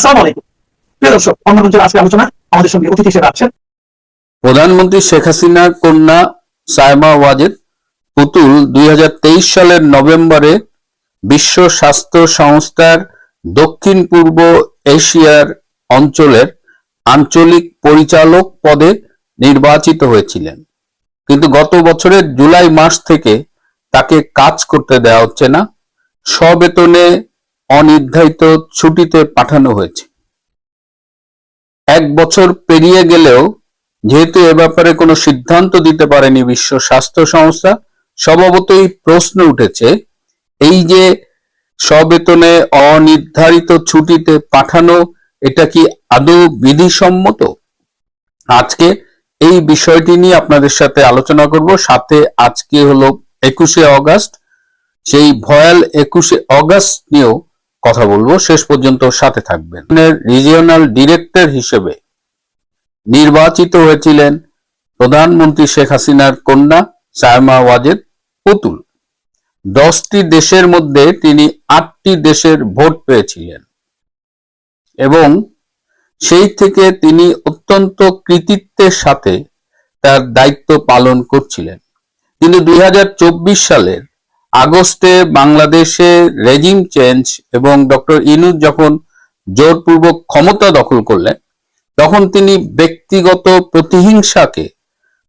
আসসালামু আলাইকুম প্রিয় দর্শক, অন্নমঞ্চের আজকে আলোচনা আমাদের সঙ্গে অতিথি হিসেবে আছেন প্রধানমন্ত্রী শেখ হাসিনার কন্যা সায়মা ওয়াজেদ পুতুল 2023 সালের নভেম্বরে বিশ্ব স্বাস্থ্য সংস্থার দক্ষিণ পূর্ব এশিয়ার অঞ্চলের আঞ্চলিক পরিচালক পদে নির্বাচিত হয়েছিলেন, কিন্তু গত বছরের জুলাই মাস থেকে তাকে কাজ করতে দেওয়া হচ্ছে না। সবেতনে অনির্ধারিত ছুটিতে পাঠানো হয়েছে। 1 বছর পেরিয়ে গেলেও যেহেতু এ ব্যাপারে কোনো সিদ্ধান্ত দিতে পারেনি বিশ্ব স্বাস্থ্য সংস্থা, স্বভাবতই প্রশ্ন উঠেছে, এই যে সবেতনে অনির্ধারিত ছুটিতে পাঠানো, এটা কি আদৌ বিধিসম্মত? আজকে এই বিষয়টি নিয়ে আপনাদের সাথে আলোচনা করব। সাথে আজকে হলো 21শে অগাস্ট, সেই ভয়াল 21শে অগাস্ট নিয়েও কথা বলবো। শেষ পর্যন্ত সাথে থাকবেন। রিজিওনাল ডিরেক্টর হিসেবে নির্বাচিত হয়েছিলেন প্রধানমন্ত্রী শেখ হাসিনার কন্যা সায়মা ওয়াজেদ পুতুল। 10টি দেশের মধ্যে তিনি 8টি দেশের ভোট পেয়েছিলেন এবং সেই থেকে তিনি অত্যন্ত কৃতিত্বের সাথে তার দায়িত্ব পালন করছিলেন। কিন্তু 2024 সালের আগস্টে বাংলাদেশে রেজিম চেঞ্জ এবং ডক্টর ইউনূস যখন জোরপূর্বক ক্ষমতা দখল করলেন, তখন তিনি ব্যক্তিগত প্রতিহিংসাকে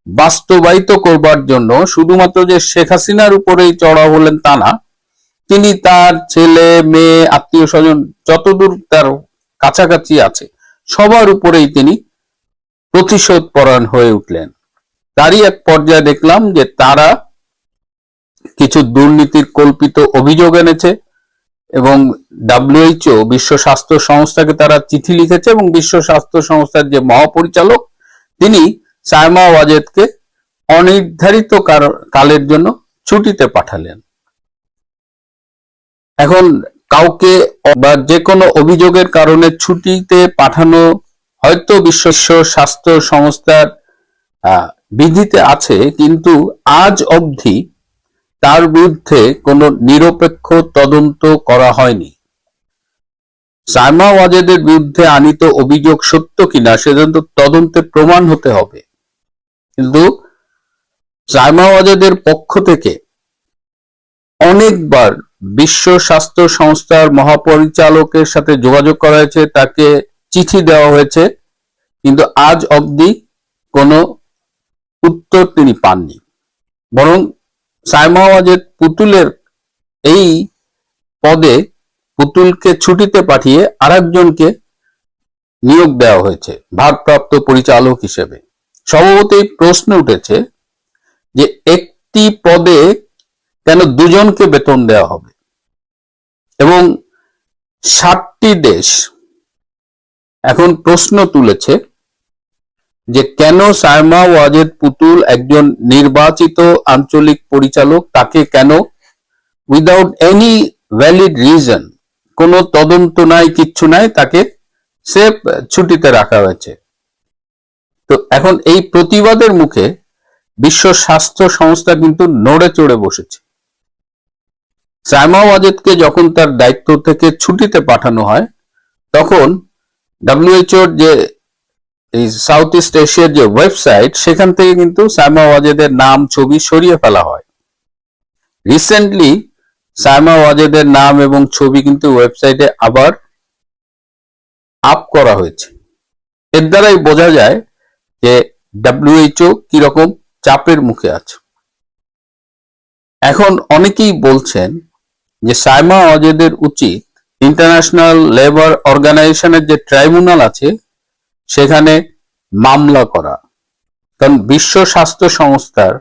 বাস্তবায়িত করবার জন্য শুধুমাত্র যে শেখ হাসিনার উপরেই চড়াও হলেন তা না, তিনি তার ছেলে মেয়ে আত্মীয় স্বজন যতদূর তার কাছাকাছি আছে সবার উপরেই তিনি প্রতিশোধ পরায়ণ হয়ে উঠলেন। তারই এক পর্যায়ে দেখলাম যে তারা কিছু দুর্নীতির কল্পিত অভিযোগ এনেছে এবং WHO বিশ্ব স্বাস্থ্য সংস্থাকে তারা চিঠি লিখেছে এবং বিশ্ব স্বাস্থ্য সংস্থার যে মহাপরিচালক তিনি সায়মা ওয়াজেদকে অনির্ধারিত কালের জন্য ছুটিতে পাঠালেন। এখন কাউকে বা যে কোনো অভিযোগের কারণে ছুটিতে পাঠানো হয়তো বিশ্ব স্বাস্থ্য সংস্থার বিধিতে আছে, কিন্তু আজ অবধি তার বিরুদ্ধে কোনো নিরপেক্ষ তদন্ত করা হয়নি। সায়মা ওয়াজেদের বিরুদ্ধে আনীত অভিযোগ সত্য কিনা সেজন্য তদন্তে প্রমাণ হতে হবে। কিন্তু সায়মা ওয়াজেদের পক্ষ থেকে অনেকবার বিশ্ব স্বাস্থ্য সংস্থার মহাপরিচালকের সাথে যোগাযোগ করা হয়েছে, তাকে চিঠি দেওয়া হয়েছে, কিন্তু আজ অবধি কোনো উত্তর তিনি পাননি। বরং সায়মা ওয়াজেদ পুতুলের এই পদে পুতুলকে ছুটিতে পাঠিয়ে আরেকজনকে নিয়োগ দেওয়া হয়েছে ভারপ্রাপ্ত পরিচালক হিসেবে। স্বভাবতই প্রশ্ন উঠেছে যে একটি পদে কেন দুজনকে বেতন দেওয়া হবে এবং 7টি দেশ এখন প্রশ্ন তুলেছে যে কেন সায়মা ওয়াজেদ পুতুল একজন নির্বাচিত আঞ্চলিক পরিচালক, তাকে কেন উইদাউট এনি ভ্যালিড রিজন, কোনো তদন্ত নাই, কিচ্ছু নাই, তাকে সেফ ছুটিতে রাখা হয়েছে। তো এখন এই প্রতিবাদের মুখে বিশ্ব স্বাস্থ্য সংস্থা কিন্তু নড়ে চড়ে বসেছে। সায়মা ওয়াজেদকে যখন তার দায়িত্ব থেকে ছুটিতে পাঠানো হয়, তখন WHO যে এই সাউথ ইস্ট এশিয়ার যে ওয়েবসাইট, সেখান থেকে কিন্তু সায়মা ওয়াজেদের নাম ছবি সরিয়ে ফেলা হয়। রিসেন্টলি সায়মা ওয়াজেদের নাম এবং ছবি কিন্তু ওয়েবসাইটে আবার আপ করা হয়েছে। এর দ্বারাই বোঝা যায় যে WHO কিরকম চাপের মুখে আছে। এখন অনেকেই বলছেন যে সায়মা ওয়াজেদের উচিত ইন্টারন্যাশনাল লেবার অর্গানাইজেশনের যে ট্রাইব্যুনাল আছে সেখানে মামলা করা, কারণ বিশ্ব স্বাস্থ্য সংস্থার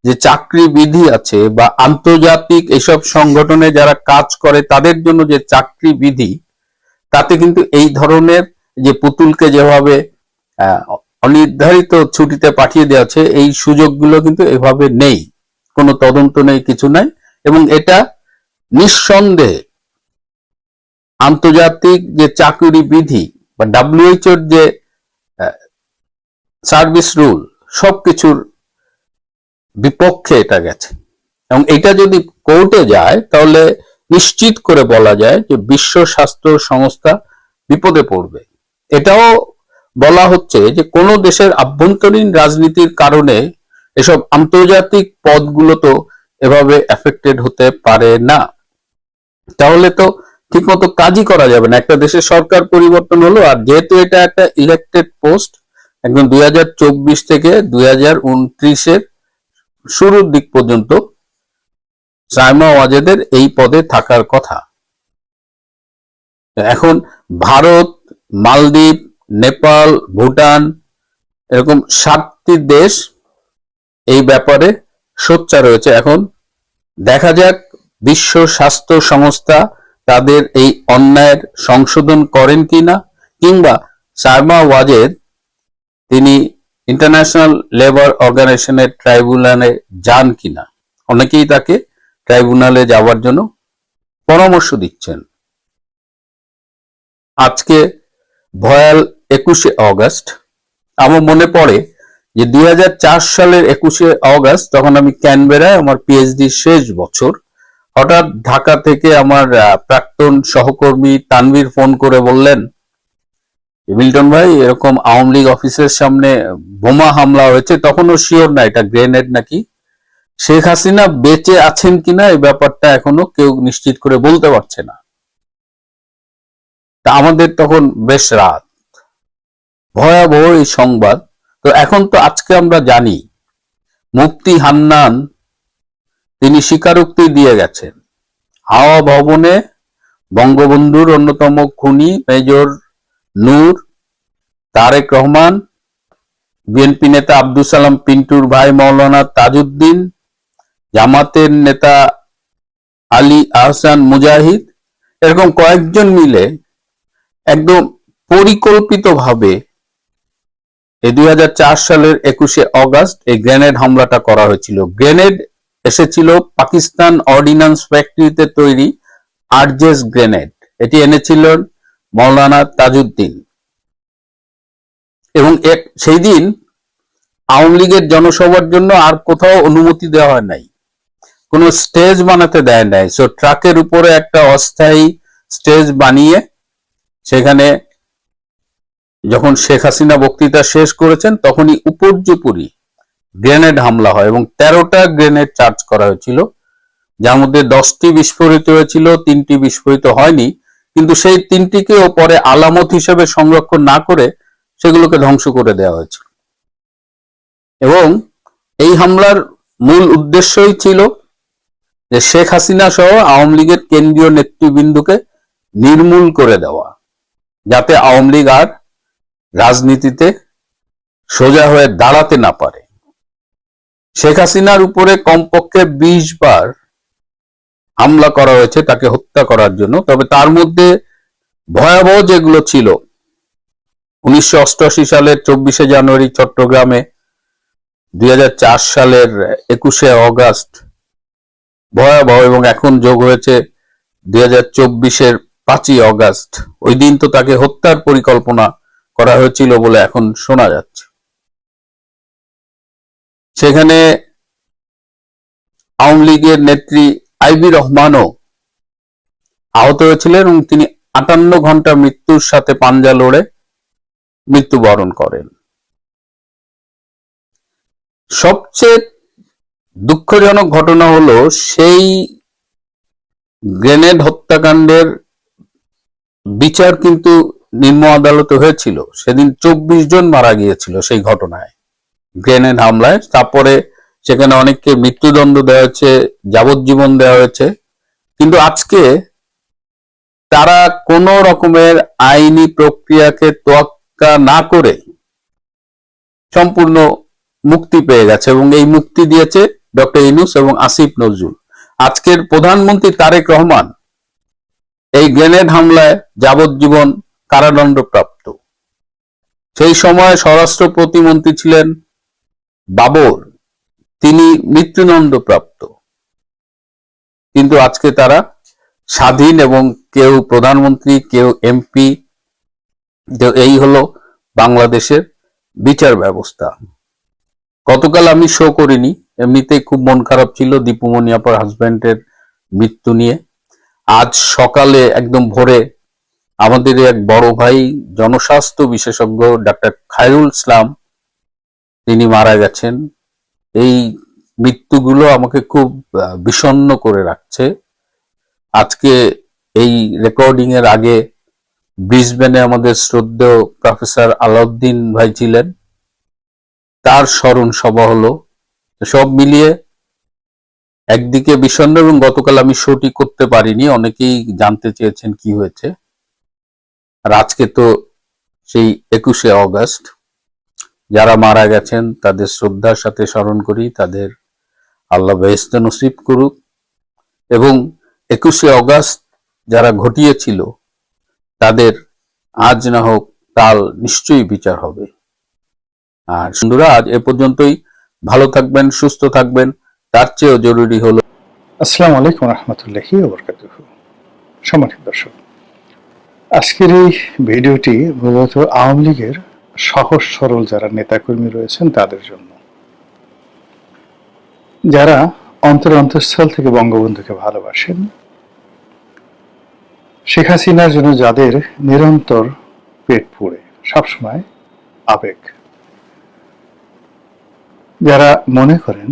যে চাকরি বিধি আছে বা আন্তর্জাতিক এসব সংগঠনে যারা কাজ করে তাদের জন্য যে চাকরি বিধি, তাতে কিন্তু এই ধরনের যে পুতুলকে যেভাবে অনির্ধারিত ছুটিতে পাঠিয়ে দেওয়া আছে, এই সুযোগগুলো কিন্তু এভাবে নেই, কোনো তদন্ত নেই, কিছু নাই। এবং এটা নিঃসন্দেহে আন্তর্জাতিক যে চাকরি বিধি বা WHO যে সার্ভিস রুল, সবকিছুর বিপক্ষে এটা গেছে। এবং এটা যদি কোর্টে যায় তাহলে নিশ্চিত করে বলা যায় যে বিশ্ব স্বাস্থ্য সংস্থা বিপদে পড়বে। এটাও বলা হচ্ছে যে কোনো দেশের আভ্যন্তরীণ রাজনীতির কারণে এসব আন্তর্জাতিক পদগুলো তো এভাবে এফেক্টেড হতে পারে না। তাহলে তো ঠিকমতো কাজই করা যাবে না। একটা দেশের সরকার পরিবর্তন হলো, আর যেহেতু এটা একটা ইলেক্টেড পোস্ট, একদম 2024 থেকে 2029-এর শুরুর দিক পর্যন্ত সাইমা ওয়াজেদের এই পদে থাকার কথা। এখন ভারত, মালদ্বীপ, নেপাল, ভুটান এরকম 7টি দেশ এই ব্যাপারে সোচ্চার রয়েছে। এখন দেখা যাক বিশ্ব স্বাস্থ্য সংস্থা তাদের এই অন্যায়ের সংশোধন করেন কিনা, কিংবা সাইমা ওয়াজেদ তিনি ইন্টারন্যাশনাল লেবার অর্গানাইজেশনের ট্রাইব্যুনালে যান কিনা। অনেকেই তাকে ট্রাইব্যুনালে যাওয়ার জন্য পরামর্শ দিচ্ছেন। আজকে ভয়াল 21শে অগস্ট। আমার মনে পড়ে যে 2004 সালের 21শে অগস্ট, তখন আমি ক্যানবেরায় আমার পিএইচডি শেষ বছর। হঠাৎ ঢাকা থেকে আমার প্রাক্তন সহকর্মী তানভীর ফোন করে বললেন, মিল্টন ভাই এরকম আওয়ামী লীগ অফিসের সামনে বোমা হামলা হয়েছে। তখনও শিওর না এটা গ্রেনেড নাকি। শেখ হাসিনা বেঁচে আছেন কিনা এই ব্যাপারটা এখনো কেউ নিশ্চিত করে বলতে পারছে না। তা আমাদের তখন বেশ রাত, ভয়াবহ এই সংবাদ। তো এখন তো আজকে আমরা জানি মুফতি হান্নান তিনি স্বীকারোক্তি দিয়ে গেছেন, হাওয়া ভবনে বঙ্গবন্ধুর অন্যতম খুনি মেজর নূর, তারেক রহমান, বিএনপি নেতা আব্দুল সালাম পিন্টুর ভাই মাওলানা তাজউদ্দিন, জামাতের নেতা আলী আহসান মুজাহিদ, এরকম কয়েকজন মিলে একদম পরিকল্পিতভাবে এই 2004 সালের 21শে অগস্ট এই গ্রেনেড হামলাটা করা হয়েছিল। গ্রেনেড এসেছিল পাকিস্তান অর্ডিন্যান্স ফ্যাক্টরিতে তৈরি আরজেস গ্রেনেড। এটি এনেছিলেন মাওলানা তাজউদ্দিন। এবং সেই দিন আওয়ামী লীগের জনসভার জন্য আর কোথাও অনুমতি দেওয়া হয় নাই, কোনো স্টেজ বানাতে দেয় নাই। সো ট্রাকের উপরে একটা অস্থায়ী স্টেজ বানিয়ে সেখানে যখন শেখ হাসিনা বক্তৃতা শেষ করেছেন তখনই উপর্যুপরি গ্রেনেড হামলা হয় এবং 13টা গ্রেনেড চার্জ করা হয়েছিল, যার মধ্যে 10টি বিস্ফোরিত হয়েছিল, 3টি বিস্ফোরিত হয়নি। কিন্তু সেই 3টিকেও পরে আলামত হিসেবে সংরক্ষণ না করে সেগুলোকে ধ্বংস করে দেওয়া হয়েছিল। এবং এই হামলার মূল উদ্দেশ্যই ছিল যে শেখ হাসিনা সহ আওয়ামী লীগের কেন্দ্রীয় নেতৃবৃন্দকে নির্মূল করে দেওয়া, যাতে আওয়ামী লীগ আর রাজনীতিতে সোজা হয়ে দাঁড়াতে না পারে। শেখ হাসিনার উপরে কমপক্ষে 20 বার হামলা করা হয়েছে তাকে হত্যা করার জন্য। তবে তার মধ্যে ভয়াবহ যেগুলো ছিল, 1988 সালের 24শে জানুয়ারি চট্টগ্রামে, 2004 সালের 21শে অগস্ট ভয়াবহ, এবং এখন যোগ হয়েছে 2024-এর 5ই অগস্ট। ওই দিন তো তাকে হত্যার পরিকল্পনা করা হয়েছিল বলে এখন শোনা যাচ্ছে। সেখানে আওয়ামী লীগের নেত্রী আইবি রহমানও আহত হয়েছিলেন এবং তিনি 58 ঘন্টা মৃত্যুর সাথে পাঞ্জা লড়ে মৃত্যুবরণ করেন। সবচেয়ে দুঃখজনক ঘটনা হলো সেই গ্রেনেড হত্যাকাণ্ডের বিচার কিন্তু নিম্ন আদালতে হয়েছিল। সেদিন 24 জন মারা গিয়েছিল সেই ঘটনায়, গ্রেনেড হামলায়। তারপরে সেখানে অনেককে মৃত্যুদণ্ড দেওয়া হয়েছে, যাবজ্জীবন দেওয়া হয়েছে। কিন্তু আজকে তারা কোন রকমের আইনি প্রক্রিয়াকে তোয়াক্কা না করে সম্পূর্ণ মুক্তি পেয়ে গেছে, এবং এই মুক্তি দিয়েছে ডক্টর ইউনূস এবং আসিফ নজরুল। আজকের প্রধানমন্ত্রী তারেক রহমান এই গ্রেনেড হামলায় যাবজ্জীবন কারাদণ্ডপ্রাপ্ত। সেই সময় স্বরাষ্ট্র প্রতিমন্ত্রী ছিলেন বাবর, তিনি মৃত্যুদণ্ডপ্রাপ্ত। কিন্তু আজকে তারা স্বাধীন, এবং কেউ প্রধানমন্ত্রী, কেউ এমপি। এই হলো বাংলাদেশের বিচার ব্যবস্থা। গতকাল আমি শো করিনি, এমনিতেই খুব মন খারাপ ছিল দীপুমনি আপার হাজবেন্ডের মৃত্যু নিয়ে। আজ সকালে একদম ভোরে আমাদের এক বড় ভাই জনস্বাস্থ্য বিশেষজ্ঞ ডাক্তার খায়রুল ইসলাম, তিনি মারা গেছেন। এই মৃত্যুগুলো আমাকে খুব বিষণ্ণ করে রাখছে। আজকে এই রেকর্ডিং এর আগে ব্রিসবেনে আমাদের শ্রদ্ধেয় প্রফেসর আলাউদ্দিন ভাই ছিলেন, তার স্মরণ সভা হলো। সব মিলিয়ে একদিকে বিষণ্ণ, এবং গতকাল আমি শোটি করতে পারিনি, অনেকেই জানতে চেয়েছেন কি হয়েছে। আর আজকে তো সেই 21শে অগস্ট, যারা মারা গেছেন তাদের শ্রদ্ধার সাথে স্মরণ করি, তাদের আল্লাহ বেহেশত নসিব করুক। এবং 21শে অগস্ট যারা ঘটিয়েছিল তাদের আজ না হোক কাল নিশ্চয়ই বিচার হবে। আর বন্ধুরা, আজ এ পর্যন্তই। ভালো থাকবেন, সুস্থ থাকবেন। তার চেয়েও জরুরি হলো আসসালামু আলাইকুম রহমতুল্লাহি ওয়া বারাকাতুহু। সম্মানিত দর্শক, আজকের এই ভিডিওটি মূলত আওয়ামী লীগের সহজ সরল যারা নেতাকর্মী রয়েছেন তাদের জন্য, যারা অন্তঃস্থল থেকে বঙ্গবন্ধুকে ভালোবাসেন, শেখ হাসিনার জন্য যাদের নিরন্তর পেট পুড়ে সবসময় আবেগ, যারা মনে করেন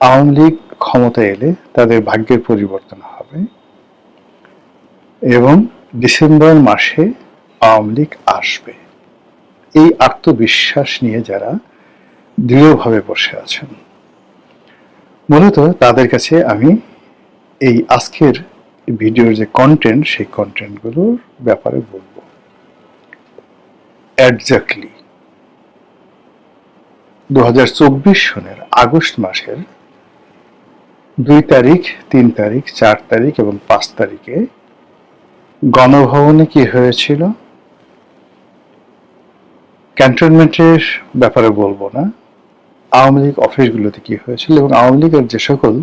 আওয়ামী লীগ ক্ষমতা এলে তাদের ভাগ্যের পরিবর্তন হবে এবং ডিসেম্বর মাসে আওয়ামী লীগ আসবে, এই আত্মবিশ্বাস নিয়ে যারা দৃঢ়ভাবে বসে আছেন, মূলত তাদের কাছে আমি এই আজকের ভিডিওর যে কন্টেন্ট, সেই কন্টেন্টগুলোর ব্যাপারে বলবো। এক্স্যাক্টলি 2024 সনের আগস্ট মাসের 2 তারিখ, 3 তারিখ, 4 তারিখ এবং 5 তারিখে গণভবনে কি হয়েছিল, ক্যান্টনমেন্টের ব্যাপারে বলবো না, আওয়ামী লীগ অফিসগুলোতে কি হয়েছিল এবং আওয়ামী লীগের যে সকল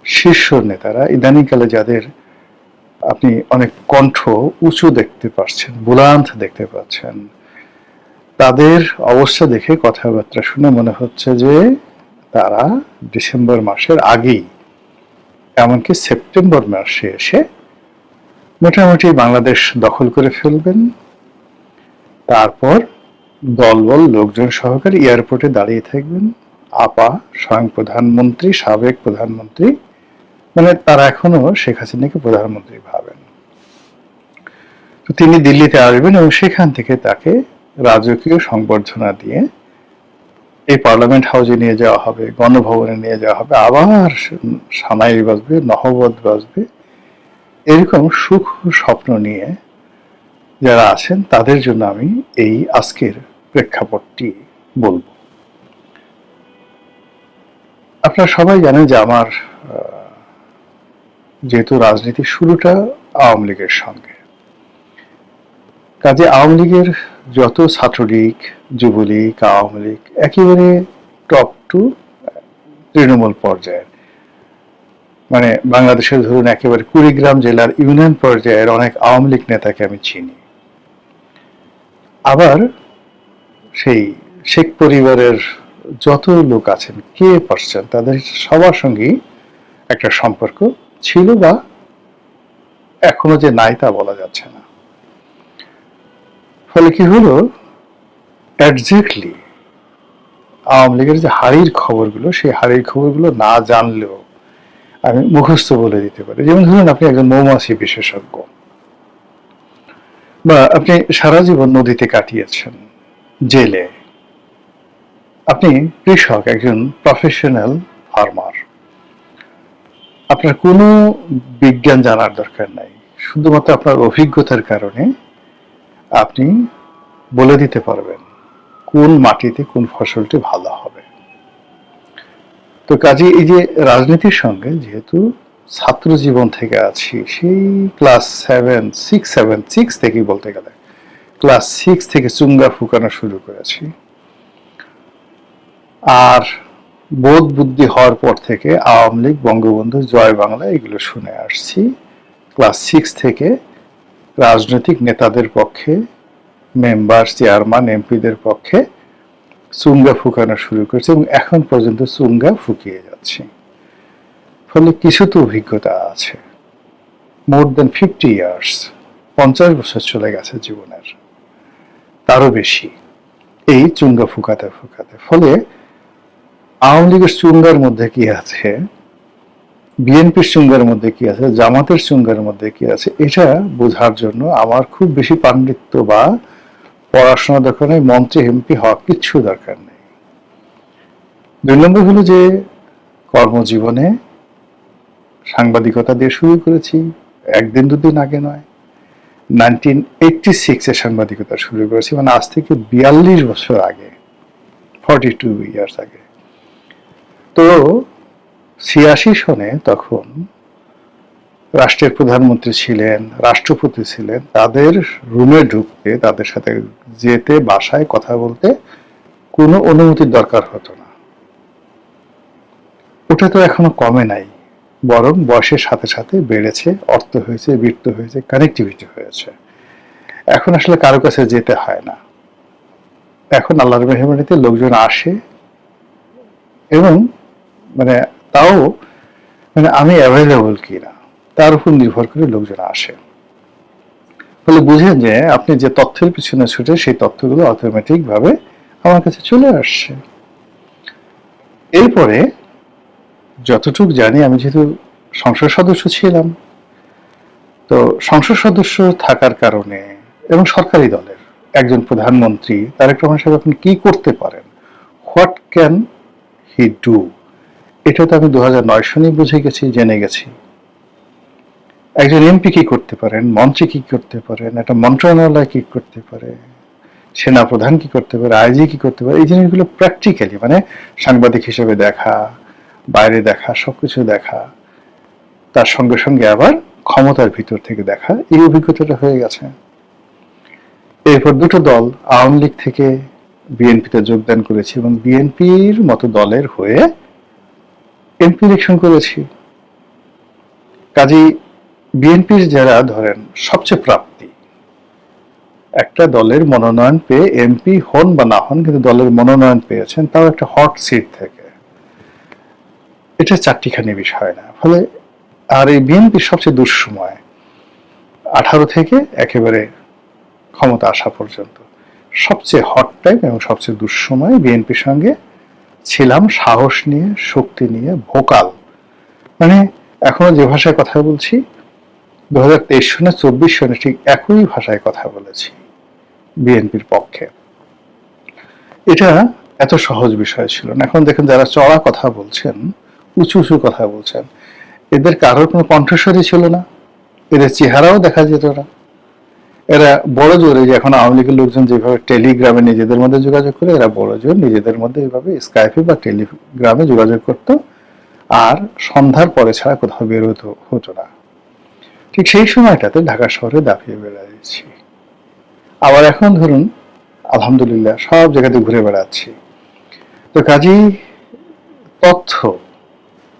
শীর্ষ নেতারা ইদানিংকালে যাদের আপনি অনেক কণ্ঠ উঁচু দেখতে পাচ্ছেন, বুলান্ত দেখতে পাচ্ছেন, তাদের অবস্থা দেখে কথাবার্তা শুনে মনে হচ্ছে যে তারা ডিসেম্বর মাসের আগেই, এমনকি সেপ্টেম্বর মাসে এসে মোটামুটি বাংলাদেশ দখল করে ফেলবেন। তারপর দলবল লোকজন সহকারে এয়ারপোর্টে দাঁড়িয়ে থাকবেন আপা, স্বয়ং প্রধানমন্ত্রী, সাবেক প্রধানমন্ত্রী, মানে তারা এখনো শেখ হাসিনাকে প্রধানমন্ত্রী ভাবেন। তো তিনি দিল্লিতে আসবেন এবং সেখান থেকে তাকে রাজকীয় সংবর্ধনা দিয়ে এই পার্লামেন্ট হাউসে নিয়ে যাওয়া হবে, গণভবনে নিয়ে যাওয়া হবে, আবার সানাই বাজবে, নহবত বাজবে, এরকম সুখ স্বপ্ন নিয়ে যারা আছেন তাদের জন্য আমি এই আজকের প্রেক্ষাপটটি বলবো। আপনারা সবাই জানেন যে আমার যেহেতু রাজনীতির শুরুটা আওয়ামী লীগের সঙ্গে, কাজে আওয়ামী লীগের যত ছাত্রলীগ, যুবলীগ, আওয়ামী লীগ একেবারে টপ টু তৃণমূল পর্যায়ের, মানে বাংলাদেশের ধরুন একেবারে কুড়িগ্রাম জেলার ইউনিয়ন পর্যায়ের অনেক আওয়ামী লীগ নেতাকে আমি চিনি। আবার সেই শেখ পরিবারের যত লোক আছেন, কে পারছেন, তাদের সবার সঙ্গেই একটা সম্পর্ক ছিল বা এখনো যে নাই তা বলা যাচ্ছে না। ফলে কি হলো, এক্স্যাক্টলি আওয়ামী লীগের যে হাড়ির খবরগুলো, সেই হাড়ির খবরগুলো না জানলেও আমি মুখস্থ বলে দিতে পারি। যেমন ধরুন, আপনি একজন মৌমাছি বিশেষজ্ঞ, বা আপনি সারা জীবন নদীতে কাটিয়েছেন, জেলে, আপনি কৃষক, একজন প্রফেশনাল ফার্মার, আপনার কোনো বিজ্ঞান জানার দরকার নাই, শুধুমাত্র আপনার অভিজ্ঞতার কারণে আপনি বলে দিতে পারবেন কোন মাটিতে কোন ফসলটি ভালো হবে। তো কাজে এই যে রাজনীতির সঙ্গে যেহেতু ছাত্র জীবন থেকে আছি, সেই ক্লাস 6 থেকেই বলতে গেলে ক্লাস 6 থেকে চুঙ্গা ফুকানো শুরু করেছি, আর বোধ বুদ্ধি হওয়ার পর থেকে আওয়ামী লীগ, বঙ্গবন্ধু, জয় বাংলা এগুলো শুনে আসছি। ক্লাস 6 থেকে রাজনৈতিক নেতাদের পক্ষে, মেম্বার, চেয়ারম্যান, এমপিদের পক্ষে চুঙ্গা ফুকানো শুরু করেছে এবং এখন পর্যন্ত চুঙ্গা ফুকিয়ে যাচ্ছি। ফলে কিছু তো অভিজ্ঞতা আছে, মোর দেন 50 ইয়ার্স, 50 বছর চলে গেছে জীবনের, তারও বেশি, এই চুঙ্গা ফুকাতে ফুকাতে। ফলে আওয়ামী লীগের চুঙ্গার মধ্যে কি আছে, বিএনপির চুঙ্গার মধ্যে কি আছে, জামাতের চুঙ্গার মধ্যে কি আছে, এটা বোঝার জন্য আমার খুব বেশি পাণ্ডিত্য বা পড়াশোনা দরকার নেই, মন্ত্রী এমপি হওয়া কিচ্ছু দরকার নেই। 2 নম্বর হলো যে কর্মজীবনে সাংবাদিকতা দিয়ে শুরু করেছি, একদিন দুদিন আগে নয়। 1986-এ সাংবাদিকতা শুরু করেছি, মানে আজ থেকে 42 বছর আগে, 42 ইয়ার্স আগে। তো 86 সনে তখন রাষ্ট্রের প্রধানমন্ত্রী ছিলেন, রাষ্ট্রপতি ছিলেন, তাদের রুমে ঢুকতে, তাদের সাথে যেতে, বাসায় কথা বলতে কোনো অনুমতির দরকার হতো না। ওটা তো এখনো কমে নাই, বরং বয়সের সাথে সাথে বেড়েছে, অর্থ হয়েছে, বৃত্ত হয়েছে, কানেক্টিভিটি হয়েছে। এখন আসলে কারো কাছে যেতে হয় না। এখন আল্লাহর মেহরবানিতে লোকজন আসে, এবং মানে তাও মানে আমি অ্যাভেলেবল কিনা তার উপর নির্ভর করে লোকজন আসে। ফলে বুঝেন যে আপনি যে তথ্যের পিছনে ছুটে, সেই তথ্যগুলো অটোমেটিক ভাবে আমার কাছে চলে আসছে। এরপরে যতটুকু জানি, আমি যেহেতু সংসদ সদস্য ছিলাম, তো সংসদ সদস্য থাকার কারণে এবং সরকারি দলের একজন প্রধানমন্ত্রী তারেক রহমান সাহেব আপনি কি করতে পারেন, হোয়াট ক্যান হি ডু, এটা তো আমি 2009 সনেই বুঝে গেছি, জেনে গেছি। একজন এমপি কি করতে পারেন, মন্ত্রী কি করতে পারেন, একটা মন্ত্রণালয় কি করতে পারে, সেনা প্রধান কি করতে পারে, আইজি কি করতে পারে, এই জিনিসগুলো প্র্যাকটিক্যালি মানে সাংবাদিক হিসেবে দেখা, বাইরে দেখা, সবকিছু দেখা, তার সঙ্গে সঙ্গে আবার ক্ষমতার ভিতর থেকে দেখা, এই অভিজ্ঞতাটা হয়ে গেছে। এরপর দুটো দল, আওয়ামী লীগ থেকে বিএনপিতে যোগদান করেছি এবং বিএনপির মতো দলের হয়ে এমপি ইলেকশন করেছি। কাজেই বিএনপির যারা ধরেন সবচেয়ে প্রাপ্তি, একটা দলের মনোনয়ন পেয়ে এমপি হন বা না হন, কিন্তু দলের মনোনয়ন পেয়েছেন, তাও একটা হট সিট থেকে, এটা চারটিখানি বিষয় না। ফলে আর এই বিএনপির সবচেয়ে দুঃসময় 18 থেকে একেবারে ক্ষমতা আসা পর্যন্ত সবচেয়ে হট টাইম এবং সবচেয়ে দুঃসময় বিএনপির সঙ্গে ছিলাম, সাহস নিয়ে, শক্তি নিয়ে, ভোকাল, মানে এখনো যে ভাষায় কথা বলছি 2023 সনে 24 সনে ঠিক একই ভাষায় কথা বলেছি বিএনপির পক্ষে। এটা এত সহজ বিষয় ছিল না। এখন দেখেন যারা চড়া কথা বলছেন, উঁচু উঁচু কথা বলছেন, এদের কারোর কোনো কণ্ঠস্বরই ছিল না, এদের চেহারাও দেখা যেত না। এরা বড় জোরে, যে এখন আওয়ামী লীগের লোকজন যেভাবে টেলিগ্রামে নিজেদের মধ্যে যোগাযোগ করে, এরা বড় জোর নিজেদের মধ্যে এইভাবে স্কাইপে বা টেলিগ্রামে যোগাযোগ করত, আর সন্ধ্যার পরে ছাড়া কোথাও বের হতো না। ঠিক সেই সময়টাতে ঢাকা শহরে দাপিয়ে বেড়াচ্ছি। আবার এখন ধরুন আলহামদুলিল্লাহ সব জায়গাতে ঘুরে বেড়াচ্ছি। তো কাজেই তথ্য,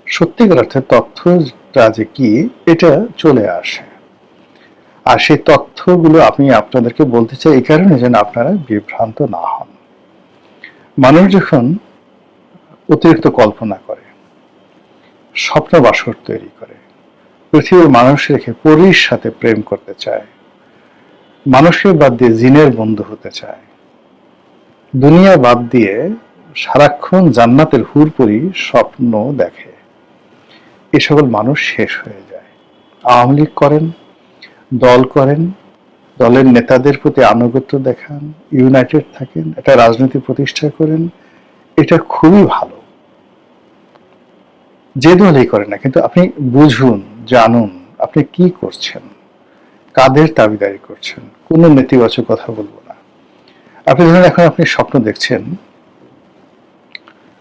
সত্যিকার অর্থে তথ্যটা যে কি, এটা চলে আসে। আর সেই তথ্যগুলো আমি আপনাদেরকে বলতে চাই এই কারণে যেন আপনারা বিভ্রান্ত না হন। মানুষ যখন অতিরিক্ত কল্পনা করে, স্বপ্ন বাসর তৈরি করে, পৃথিবীর মানুষ রেখে পরীর সাথে প্রেম করতে চায়, মানুষকে বাদ দিয়ে জিনের বন্ধু হতে চায়, দুনিয়া বাদ দিয়ে সারাক্ষণ জান্নাতের হুরপুরি স্বপ্ন দেখে, এ সকল মানুষ শেষ হয়ে যায়। আওয়ামী লীগ করেন, দল করেন, দলের নেতাদের প্রতি আনুগত্য দেখান, ইউনাইটেড থাকেন, একটা রাজনীতি প্রতিষ্ঠা করেন, এটা খুবই ভালো। যে দলই করেন না, কিন্তু আপনি বুঝুন, জানুন আপনি কি করছেন, কাদের দাবিদারি করছেন। কোনো নেতিবাচক কথা বলবো না। আপনি ধরেন এখন আপনি স্বপ্ন দেখছেন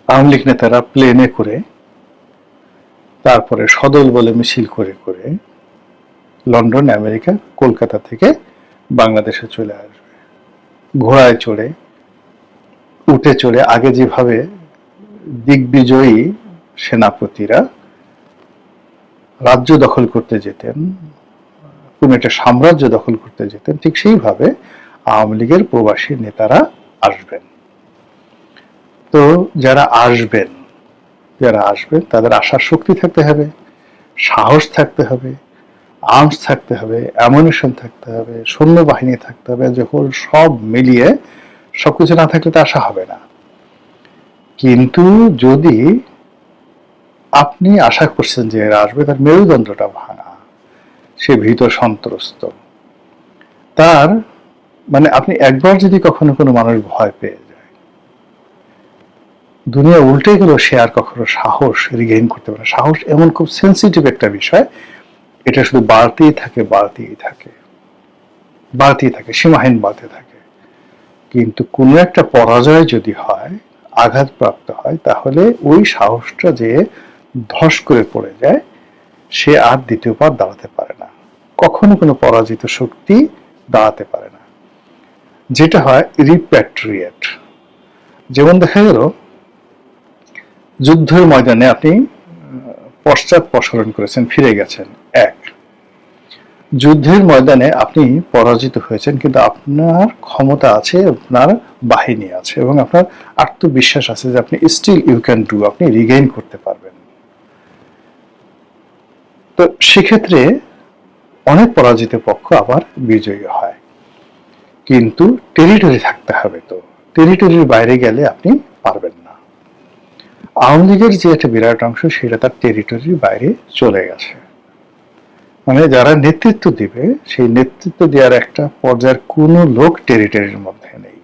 আওয়ামী লীগ নেতারা প্লেনে করে, তারপরে সদল বলে মিছিল করে করে লন্ডন, আমেরিকা, কলকাতা থেকে বাংলাদেশে চলে আসবে, ঘোড়ায় চড়ে, উঠে চড়ে। আগে যেভাবে দিগ্বিজয়ী সেনাপতিরা রাজ্য দখল করতে যেতেন, কোন একটা সাম্রাজ্য দখল করতে যেতেন, ঠিক সেইভাবে আওয়ামী লীগের প্রবাসী নেতারা আসবেন। তো যারা আসবেন তাদের আসার শক্তি থাকতে হবে, সাহস থাকতে হবে, আর্মস থাকতে হবে, অ্যামুনিশন থাকতে হবে, সৈন্যবাহিনী থাকতে হবে, যখন সব মিলিয়ে সবকিছু না থাকলে তো আশা হবে না। কিন্তু যদি আপনি আশা করছেন যে এরা আসবে, তার মেরুদণ্ডটা ভাঙা, সে ভীত সন্ত্রস্ত, তার মানে আপনি একবার যদি কখনো কোনো মানুষ ভয় পেয়ে যায়, দুনিয়া উল্টে গেল, সে আর কখনো সাহস রিগেইন করতে পারে না। সাহস এমন খুব সেন্সিটিভ একটা বিষয়, এটা শুধু বাড়তেই থাকে, বাড়তেই থাকে, বাড়তেই থাকে, সীমাহীন বাড়তে থাকে। কিন্তু কোনো একটা পরাজয় যদি হয়, আঘাতপ্রাপ্ত হয়, তাহলে ওই সাহসটা যে ধস করে পড়ে যায়, সে আর দ্বিতীয়বার দাঁড়াতে পারে না। কখনো কোনো পরাজিত শক্তি দাঁড়াতে পারে না। যেটা হয় রিপ্যাট্রিয়েট। যেমন দেখা গেল যুদ্ধের ময়দানে আপনি পশ্চাৎপসরণ করেছেন, ফিরে গেছেন, এক। যুদ্ধের ময়দানে আপনি পরাজিত হয়েছেন, কিন্তু আপনার ক্ষমতা আছে, আপনার বাহিনী আছে, এবং আপনার আত্মবিশ্বাস আছে যে আপনি স্টিল ইউ ক্যান ডু, আপনি রিগেইন করতে পারবেন। তো সেক্ষেত্রে অনেক পরাজিত পক্ষ আবার বিজয়ী হয়। কিন্তু টেরিটরি থাকতে হবে, তো টেরিটরির বাইরে গেলে আপনি পারবেন না। আওয়ামী লীগের যে একটা বিরাট অংশ, সেটা তার টেরিটরির বাইরে চলে গেছে। মানে যারা নেতৃত্ব দিবে, সেই নেতৃত্ব দেওয়ার একটা পর্যায়ের কোনো লোক টেরিটরির মধ্যে নেই,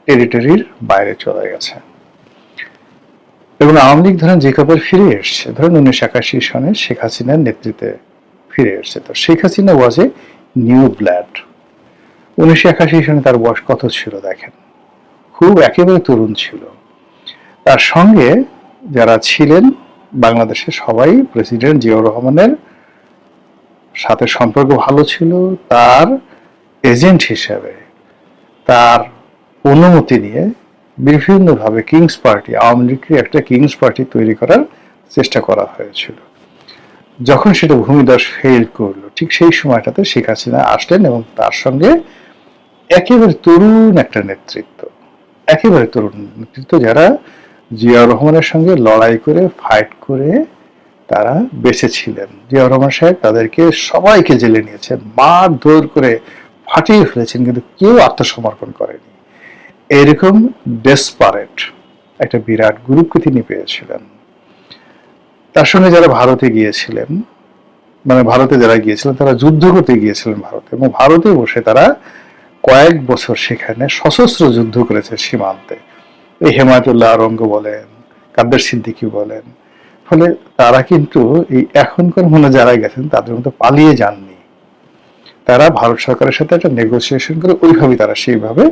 টেরিটরির বাইরে চলে গেছে। এবং আওয়ামী লীগ ধরেন যে কবার ফিরে এসছে, ধরেন 1981 সনে শেখ হাসিনার নেতৃত্বে ফিরে এসছে, তো শেখ হাসিনা ওয়াজ এ নিউ ব্লাড। 1981 সনে তার বয়স কত ছিল দেখেন, খুব একেবারে তরুণ ছিল। তার সঙ্গে যারা ছিলেন বাংলাদেশে সবাই প্রেসিডেন্ট জিয়াউর রহমানের সাথে সম্পর্ক ভালো ছিল। তার এজেন্ট হিসেবে তার অনুমতি নিয়ে বিভিন্নভাবে কিংস পার্টি, আওয়ামী লীগকে একটা কিংস পার্টি তৈরি করার চেষ্টা করা হয়েছিল। যখন সেটা ভূমিধস ফেল করলো, ঠিক সেই সময়টাতে শেখ হাসিনা আসলেন এবং তার সঙ্গে একেবারে তরুণ একটা নেতৃত্ব, একেবারে তরুণ নেতৃত্ব, যারা জিয়াউর রহমানের সঙ্গে লড়াই করে, ফাইট করে তারা বেঁচে ছিলেন। জিয়াউর রহমান সাহেব তাদেরকে সবাইকে জেলে নিয়েছেন, মারধর করে ফাটিয়ে ফেলেছেন, কিন্তু কেউ আত্মসমর্পণ করেনি। এরকম ডেসপারেট একটা বিরাট গ্রুপকে তিনি পেয়েছিলেন। তার সঙ্গে যারা ভারতে গিয়েছিলেন, মানে ভারতে যারা গিয়েছিলেন, তারা যুদ্ধ করতে গিয়েছিলেন ভারতে, এবং ভারতে বসে তারা কয়েক বছর সেখানে সশস্ত্র যুদ্ধ করেছে সীমান্তে। এই হেমায়তুল্লাহ আরঙ্গ বলেন, কাদের সিদ্দিকী বলেন। ফলে তারা কিন্তু এই এখনকার মনে যারা গেছেন তাদের মতো পালিয়ে যাননি। তারা ভারত সরকারের সাথে একটা নেগোসিয়েশন করে ওইভাবেই তারা সেইভাবে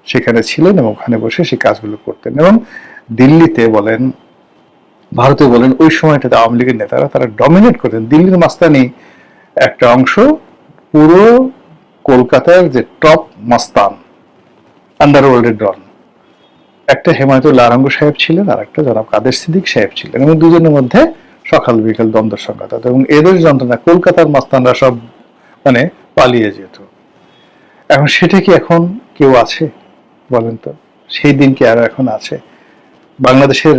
সেখানে ছিলেন এবং ওখানে বসে সেই কাজগুলো করতেন। এবং দিল্লিতে বলেন, ভারতে বলেন, ওই সময়টাতে আওয়ামী লীগের নেতারা তারা ডমিনেট করতেন। দিল্লির মাস্তানি একটা অংশ পুরো কলকাতার যে টপ মাস্তান, আন্ডারওয়ার্ল্ডের ডন, একটা হেমায়তুল্লাহ আরঙ্গ সাহেব ছিলেন, আর একটা জনাব কাদের সিদ্দিক সাহেব ছিলেন, এবং দুজনের মধ্যে সকাল বিকেল দ্বন্দ্ব সংঘাত হতো। এবং এদের যন্ত্রণা কলকাতার মাস্তানরা সব মানে পালিয়ে যেত। এখন সেটা কি এখন কেউ আছে বলেন তো? সেই দিন কি আর এখন আছে? বাংলাদেশের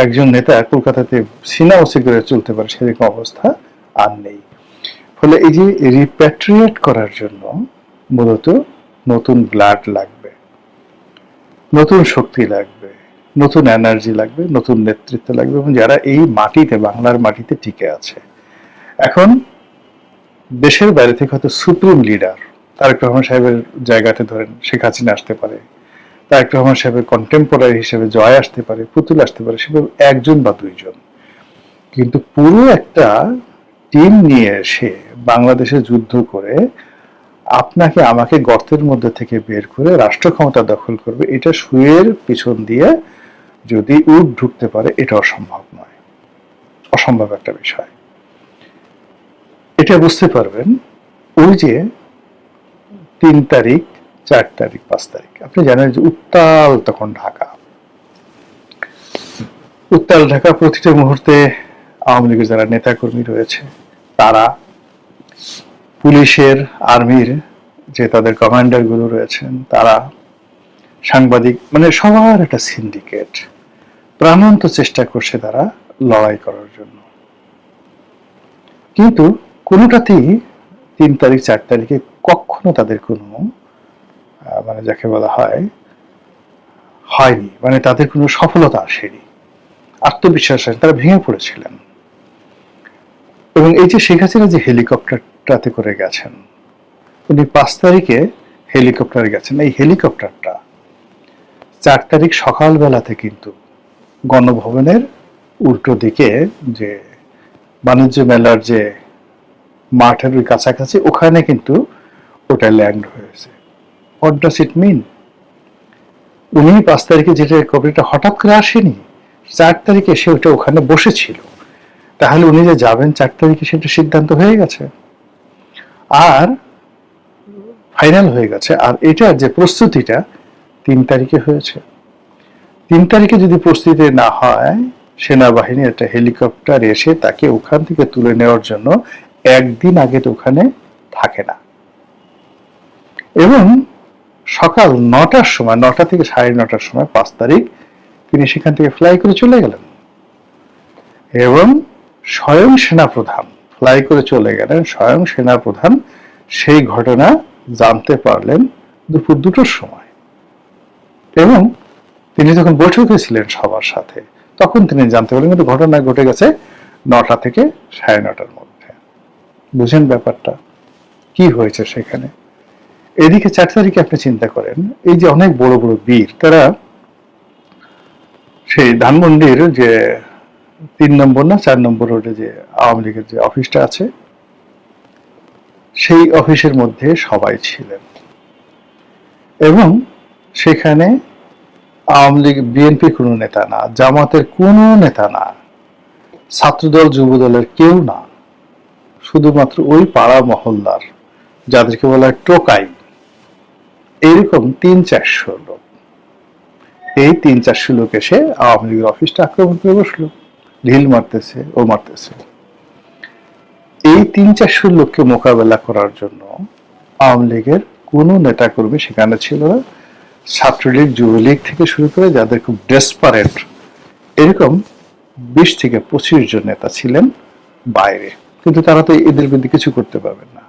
একজন নেতা কলকাতাতে সিনা ওসি করে চলতে পারে, সেরকম অবস্থা আর নেই। ফলে এই যে রিপ্যাট্রিয়েট করার জন্য মূলত নতুন ব্লাড লাগবে, নতুন শক্তি লাগবে, নতুন এনার্জি লাগবে, নতুন নেতৃত্ব লাগবে, এবং যারা এই মাটিতে, বাংলার মাটিতে টিকে আছে। এখন দেশের বাইরে থেকে হয়তো সুপ্রিম লিডার তারেক রহমান সাহেবের জায়গাতে ধরেন শেখ হাসিনা আসতে পারে, তারেক রহমান সাহেবের কন্টেম্পোরারি হিসেবে জয় আসতে পারে, পুতুল আসতে পারে, সেভাবে একজন বা দুইজন। কিন্তু পুরো একটা টিম নিয়ে এসে বাংলাদেশে যুদ্ধ করে আপনাকে আমাকে গর্তের মধ্যে থেকে বের করে রাষ্ট্র ক্ষমতা দখল করবে, এটা সুয়ের পিছন দিয়ে যদি উট ঢুকতে পারে, এটা অসম্ভব নয়, অসম্ভব একটা বিষয়। এটা বুঝতে পারবেন ওই যে 3 তারিখ, 4 তারিখ, 5 তারিখ, আপনি জানেন যে উত্তাল তখন ঢাকা, উত্তাল ঢাকা। প্রতিটা মুহূর্তে আওয়ামী লীগের যারা নেতাকর্মী রয়েছে, তারা, পুলিশের, আর্মির যে তাদের কমান্ডার গুলো রয়েছেন, তারা, সাংবাদিক, মানে সবার একটা সিন্ডিকেট প্রাণান্ত চেষ্টা করছে তারা লড়াই করার জন্য। কিন্তু কোনোটাতেই 3 তারিখ 4 তারিখে কখনো তাদের কোনো মানে যাকে বলা হয়নি, মানে তাদের কোনো সফলতা আসেনি, আত্মবিশ্বাস আসেনি, তারা ভেঙে পড়েছিলেন। এবং এই যে শেখ হাসিনা যে হেলিকপ্টারটাতে করে গেছেন, উনি 5 তারিখে হেলিকপ্টারে গেছেন। এই হেলিকপ্টারটা 4 তারিখ সকালবেলাতে কিন্তু গণভবনের উল্টো দিকে যে বাণিজ্য মেলার যে মাঠের ওই কাছাকাছি, ওখানে কিন্তু ওটা ল্যান্ড হয়েছে। হোয়াট ডাজ ইট মিন? উনি 5 তারিখে যেটা হেলিকপ্টারটা হঠাৎ করে আসেনি, 4 তারিখে সে ওটা ওখানে বসেছিল। তাহলে উনি যে যাবেন 4 তারিখে সেটা সিদ্ধান্ত হয়ে গেছে আর ফাইনাল হয়ে গেছে। আর এটার যে প্রস্তুতিটা 3 তারিখে হয়েছে। 3 তারিখে যদি প্রস্তুতি না হয়, সেনাবাহিনী একটা হেলিকপ্টার এসে তাকে ওখান থেকে তুলে নেওয়ার জন্য একদিন আগে তো ওখানে থাকে না। এবং সকাল 9টার সময়, 9টা থেকে 9:30টার সময় 5 তারিখ তিনি সেখান থেকে ফ্লাই করে চলে গেলেন। এবং স্বয়ং সেনাপ্রধান ফ্লাই করে চলে গেলেন, স্বয়ং সেনাপ্রধান সেই ঘটনা জানতে পারলেন দুপুর 2টোর সময়। এবং তিনি যখন বৈঠকে ছিলেন সবার সাথে, তখন তিনি জানতে পারলেন কিন্তু ঘটনা ঘটে গেছে 9টা থেকে 9:30টার মধ্যে। বুঝেন ব্যাপারটা কি হয়েছে সেখানে? এদিকে 4 তারিখে আপনি চিন্তা করেন, এই যে অনেক বড় বড় বীর, তারা সেই ধানমন্ডির যে 3 নম্বর না 4 নম্বর রোডে যে আওয়ামী লীগের যে অফিসটা আছে, সেই অফিসের মধ্যে সবাই ছিলেন। এবং সেখানে আওয়ামী লীগ বিএনপি কোনো নেতা না, জামাতের কোনো নেতা না, ছাত্রদল যুবদলের কেউ না, শুধুমাত্র ওই পাড়া মহল্লার যাদেরকে বলা হয় টোকাই, এইরকম 300-400 লোক। এই 300-400 লোক এসে আওয়ামী লীগের অফিসটা আক্রমণ করে বসলো, ঢিল মারতেছে, ও মারতেছে। এই 300-400 লোককে মোকাবেলা করার জন্য আওয়ামী লীগের কোনো নেতাকর্মী সেখানে ছিল না। ছাত্রলীগ, যুবলীগ থেকে শুরু করে যাদের খুব ডেসপারেট, এরকম 20 থেকে 25 জন নেতা ছিলেন বাইরে, কিন্তু তারা তো এদের বিরুদ্ধে কিছু করতে পারবেন না।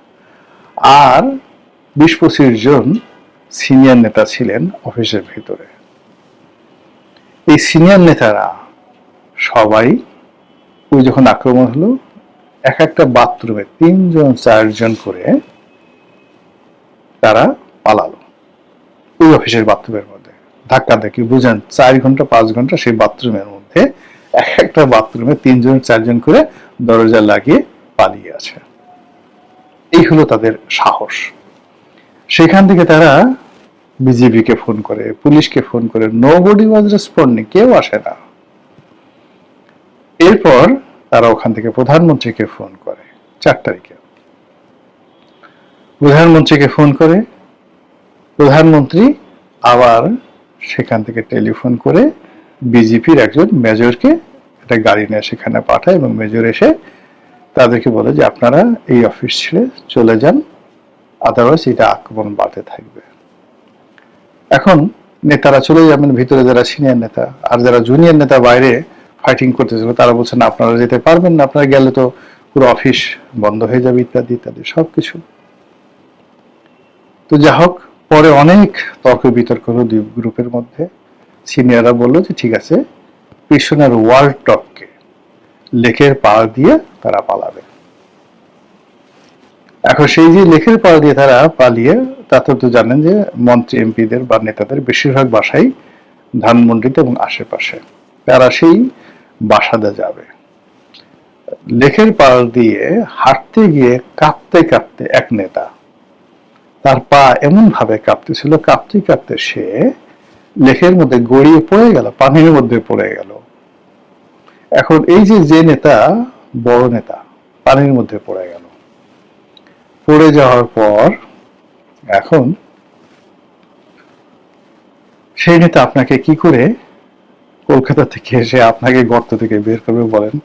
আর 20-25 জন সিনিয়র নেতা ছিলেন অফিসের ভিতরে। এই সিনিয়র নেতারা সবাই ওই যখন আক্রমণ হলো, এক একটা বাথরুমে 3 জন 4 জন করে তারা পালালো ওই অফিসের বাথরুমের মধ্যে। ধাক্কা দেখি বুঝেন, 4 ঘন্টা 5 ঘন্টা সেই বাথরুমের মধ্যে এক একটা বাথরুমে 3 জন 4 জন করে দরজা লাগিয়ে পালিয়ে আছে। এই হলো তাদের সাহস। সেখান থেকে তারা বিজেপিকে ফোন করে, পুলিশকে ফোন করে, নোবডি ওয়াজ রেসপন্ডিং, কেউ আসে না। এরপর তারা ওখান থেকে প্রধানমন্ত্রীকে ফোন করে 4 তারিখে। প্রধানমন্ত্রীকে ফোন করে, প্রধানমন্ত্রী আবার সেখান থেকে টেলিফোন করে বিজেপির একজন মেজরকে একটা গাড়ি নিয়ে সেখানে পাঠায়, এবং মেজর এসে তাদেরকে বলে যে আপনারা এই অফিস ছেড়ে চলে যান, আদারওয়াইজ এটা আক্রমণ বাড়তে থাকবে। এখন নেতারা চলে যাবেন ভিতরে, যারা সিনিয়র নেতা, আর যারা জুনিয়র নেতা বাইরে ফাইটিং করতেছিল তারা বলছেন আপনারা যেতে পারবেন না, আপনারা গেলে তো পুরো অফিস বন্ধ হয়ে যাবে, ইত্যাদি ইত্যাদি সবকিছু। তো যা হোক, পরে অনেক তর্ক বিতর্ক হলো দুই গ্রুপের মধ্যে। সিনিয়ররা বললো যে ঠিক আছে, পিছনের ওয়াল টপকে লেকের পাড় দিয়ে তারা পালাবে। এখন সেই যে লেকের পাড় দিয়ে তারা পালিয়ে, তাতে তো জানেন যে মন্ত্রী এমপিদের বা নেতাদের বেশিরভাগ বাসাই ধানমন্ডিতে এবং আশেপাশে, তারা সেই বাসাতে যাবে। লেকের পাড় দিয়ে হাঁটতে গিয়ে কাঁপতে কাঁপতে এক নেতা, তার পা এমন ভাবে কাঁপতেছিল, কাঁপতে কাঁপতে সে লেকের মধ্যে গড়িয়ে পড়ে গেল, পানির মধ্যে পড়ে গেল। এখন এই যে নেতা, বড় নেতা, পানির মধ্যে পড়ে গেল। পড়ে যাওয়ার পর এখন সেই নেতা আপনাকে কি করে কলকাতা থেকে এসে আপনাকে গর্ত থেকে বের করবে বলেন?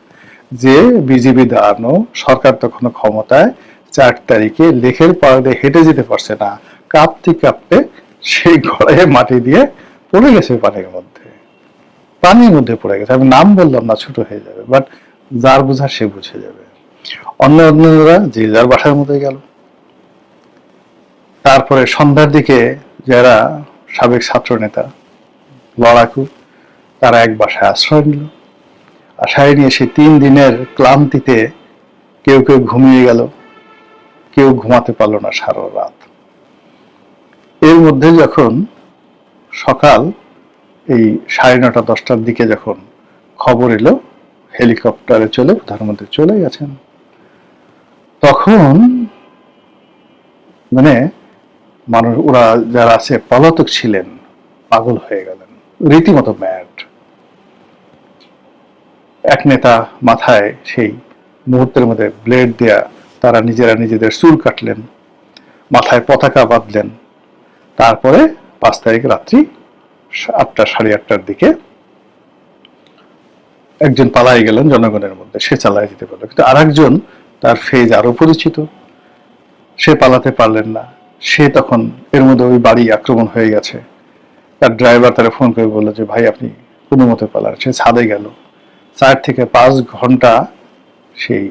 যে বিজেপি দাঁড়ানো সরকার তখন ক্ষমতায়, 4 তারিখে লেকের পাড় দিয়ে হেঁটে যেতে পারছে না, কাঁপতে কাঁপতে সেই গড়াইয়ে মাটি দিয়ে পড়ে গেছে পানির মধ্যে। পানির মধ্যে পড়ে গেছে, আমি নাম বললাম না, ছোট হয়ে যাবে, বাট যার বোঝার সে বুঝে যাবে। অন্যরা যে যার বাসার মধ্যে গেল। তারপরে সন্ধ্যার দিকে যারা সাবেক ছাত্র নেতা লড়াকু, তারা এক বাসায় আশ্রয় নিল। আশ্রয় নিয়ে সেই 3 দিনের ক্লান্তিতে কেউ কেউ ঘুমিয়ে গেল, কেউ ঘুমাতে পারলো না সারা রাত। এর মধ্যে যখন সকাল এই 9:30 10টার দিকে যখন খবর এলো হেলিকপ্টারে চলে প্রধানমন্ত্রী চলে গেছেন, তখন মানে মানুষ, ওরা যারা আছে পলাতক ছিলেন, পাগল হয়ে গেলেন, রীতিমতো ম্যাড। এক নেতা মাথায় সেই মুহূর্তের মধ্যে ব্লেড দেয়া তারা নিজেরা নিজেদের চুল কাটলেন, মাথায় পতাকা বাঁধলেন। তারপরে 5 তারিখ রাত্রি 8টা 8:30টার দিকে একজন পালাই গেলেন জনগণের মধ্যে, সে চালায় যেতে পারলো। কিন্তু আরেকজন, তার ফেজ আরো পরিচিত, সে পালাতে পারলেন না। সে তখন এর মধ্যে ওই বাড়ি আক্রমণ হয়ে গেছে। তার ড্রাইভার তারা ফোন করে বললো যে ভাই আপনি কোনো মতে পালান। সে ছাদে গেল, 4 থেকে 5 ঘন্টা সেই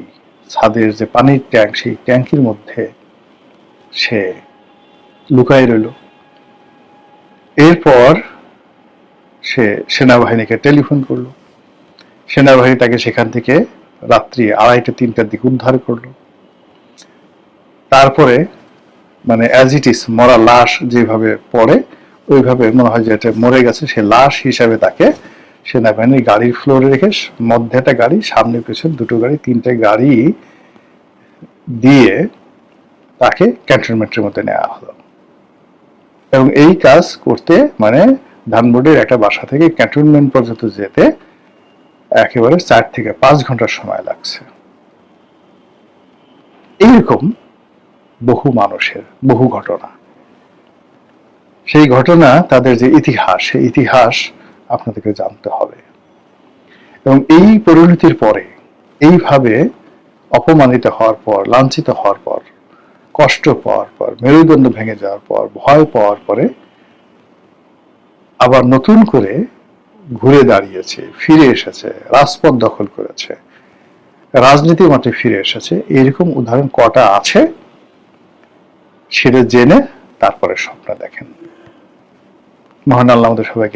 ছাদের যে পানির ট্যাঙ্ক, সেই ট্যাঙ্কির মধ্যে সে লুকাই রইল। এরপর সে সেনাবাহিনীকে টেলিফোন করলো, সেনাবাহিনী তাকে সেখান থেকে রাত্রি 2:30 3টার দিকে উদ্ধার করলো। তারপরে মানে অ্যাজ ইট ইস, মরা লাশ যেভাবে পড়ে ওইভাবে মনে হয় যে এটা মরে গেছে, সে লাশ হিসাবে তাকে সেনাবাহিনীর গাড়ির ফ্লোরে রেখে, মধ্যে একটা গাড়ি, সামনে পেছনে 2টো গাড়ি, 3টে গাড়ি দিয়ে তাকে ক্যান্টনমেন্টের মধ্যে নেওয়া হলো। এবং এই কাজ করতে মানে ধানমন্ডির একটা বাসা থেকে ক্যান্টনমেন্ট পর্যন্ত যেতে একেবারে 4 থেকে 5 ঘন্টার সময় লাগছে। এইরকম বহু মানুষের বহু ঘটনা, সেই ঘটনা, তাদের যে ইতিহাস, সেই ইতিহাস আপনাদেরকে জানতে হবে। এবং এই পরিণতির পরে, এইভাবে অপমানিত হওয়ার পর, লাঞ্ছিত হওয়ার পর, কষ্ট পাওয়ার পর, মেরুদণ্ড ভেঙে যাওয়ার পর, ভয় পাওয়ার পরে আবার নতুন করে ঘুরে দাঁড়িয়েছে, ফিরে এসেছে, রাজপথ দখল করেছে, রাজনীতি মাঠে ফিরে এসেছে। এরকম উদাহরণ কটা আছে সেটা জেনে তারপরে স্বপ্ন দেখেন। মহান আল্লাহ আমাদের সবাইকে